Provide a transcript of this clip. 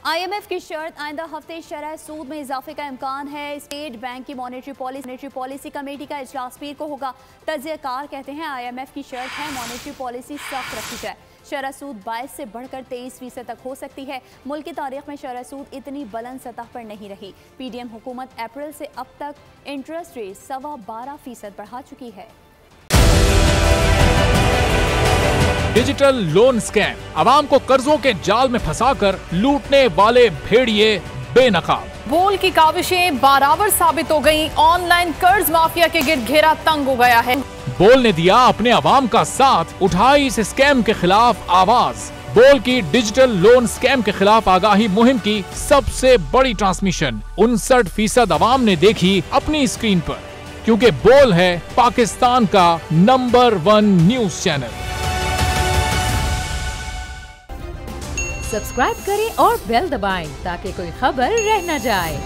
IMF की शर्त आइंदा हफ्ते शरह सूद में इजाफे का इम्कान है। स्टेट बैंक की मॉनेटरी पॉलिसी कमेटी का इजलास पीर को होगा। तज्ज़ियाकार कहते हैं IMF की शर्त है मॉनेटरी पॉलिसी सख्त रखी जाए। शरह सूद 22 से बढ़कर 23% तक हो सकती है। मुल्क की तारीख में शरह सूद इतनी बुलंद सतह पर नहीं रही। PDM हुकूमत अप्रैल से अब तक इंटरेस्ट रेट 12.25% बढ़ा चुकी है। डिजिटल लोन स्कैम, आवाम को कर्जों के जाल में फंसाकर लूटने वाले भेड़िए बेनकाब। बोल की काविशें बारावर साबित हो गईं। ऑनलाइन कर्ज माफिया के गिर्द घेरा तंग हो गया है। बोल ने दिया अपने आवाम का साथ, उठाई इस स्कैम के खिलाफ आवाज। बोल की डिजिटल लोन स्कैम के खिलाफ आगाही मुहिम की सबसे बड़ी ट्रांसमिशन 59% आवाम ने देखी अपनी स्क्रीन पर, क्योंकि बोल है पाकिस्तान का नंबर 1 न्यूज चैनल। सब्सक्राइब करें और बेल दबाएं ताकि कोई खबर रह न जाए।